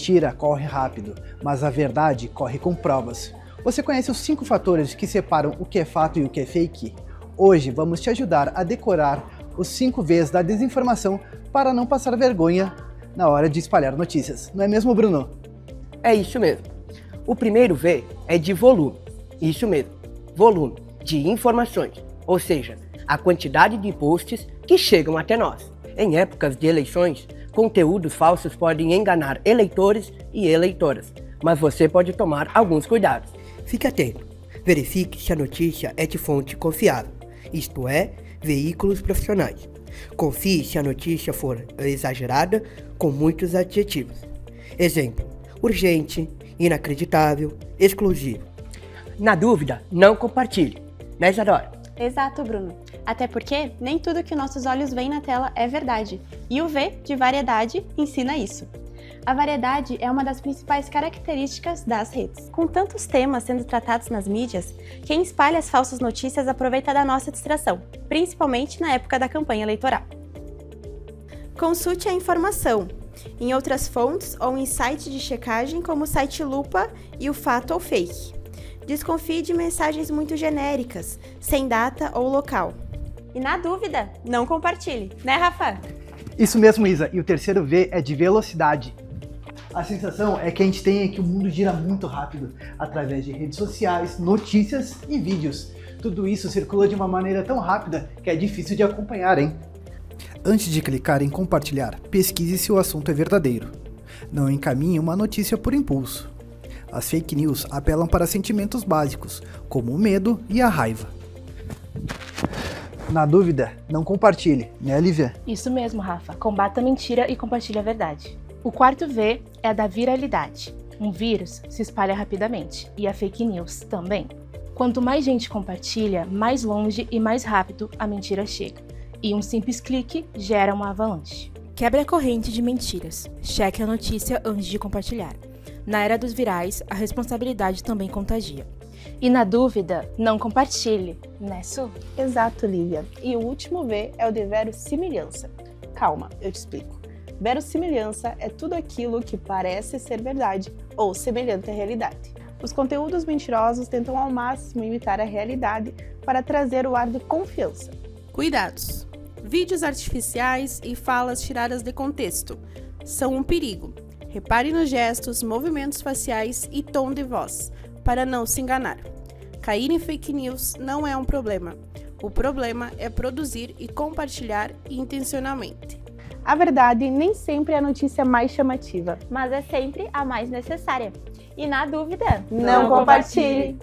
mentira corre rápido, mas a verdade corre com provas. Você conhece os 5 fatores que separam o que é fato e o que é fake? Hoje vamos te ajudar a decorar os 5 Vs da desinformação para não passar vergonha na hora de espalhar notícias. Não é mesmo, Bruno? É isso mesmo. O primeiro V é de volume. Isso mesmo, volume de informações, ou seja, a quantidade de posts que chegam até nós. Em épocas de eleições, conteúdos falsos podem enganar eleitores e eleitoras, mas você pode tomar alguns cuidados. Fique atento. Verifique se a notícia é de fonte confiável, isto é, veículos profissionais. Confie se a notícia for exagerada com muitos adjetivos. Exemplo: urgente, inacreditável, exclusivo. Na dúvida, não compartilhe. Né, Isadora? Exato, Bruno. Até porque nem tudo que nossos olhos veem na tela é verdade. E o V de variedade ensina isso. A variedade é uma das principais características das redes. Com tantos temas sendo tratados nas mídias, quem espalha as falsas notícias aproveita da nossa distração, principalmente na época da campanha eleitoral. Consulte a informação em outras fontes ou em sites de checagem como o site Lupa e o Fato ou Fake. Desconfie de mensagens muito genéricas, sem data ou local. E na dúvida, não compartilhe, né, Rafa? Isso mesmo, Isa. E o terceiro V é de velocidade. A sensação é que a gente tem que o mundo gira muito rápido, através de redes sociais, notícias e vídeos. Tudo isso circula de uma maneira tão rápida que é difícil de acompanhar, hein? Antes de clicar em compartilhar, pesquise se o assunto é verdadeiro. Não encaminhe uma notícia por impulso. As fake news apelam para sentimentos básicos, como o medo e a raiva. Na dúvida, não compartilhe, né, Lívia? Isso mesmo, Rafa. Combata a mentira e compartilhe a verdade. O quarto V é a da viralidade. Um vírus se espalha rapidamente, e a fake news também. Quanto mais gente compartilha, mais longe e mais rápido a mentira chega. E um simples clique gera uma avalanche. Quebre a corrente de mentiras. Cheque a notícia antes de compartilhar. Na era dos virais, a responsabilidade também contagia. E na dúvida, não compartilhe, né, Su? Exato, Lívia. E o último V é o de verossimilhança. Calma, eu te explico. Verossimilhança é tudo aquilo que parece ser verdade ou semelhante à realidade. Os conteúdos mentirosos tentam ao máximo imitar a realidade para trazer o ar de confiança. Cuidados! Vídeos artificiais e falas tiradas de contexto são um perigo. Repare nos gestos, movimentos faciais e tom de voz, para não se enganar. Cair em fake news não é um problema. O problema é produzir e compartilhar intencionalmente. A verdade nem sempre é a notícia mais chamativa, Mas é sempre a mais necessária. E na dúvida, não compartilhe!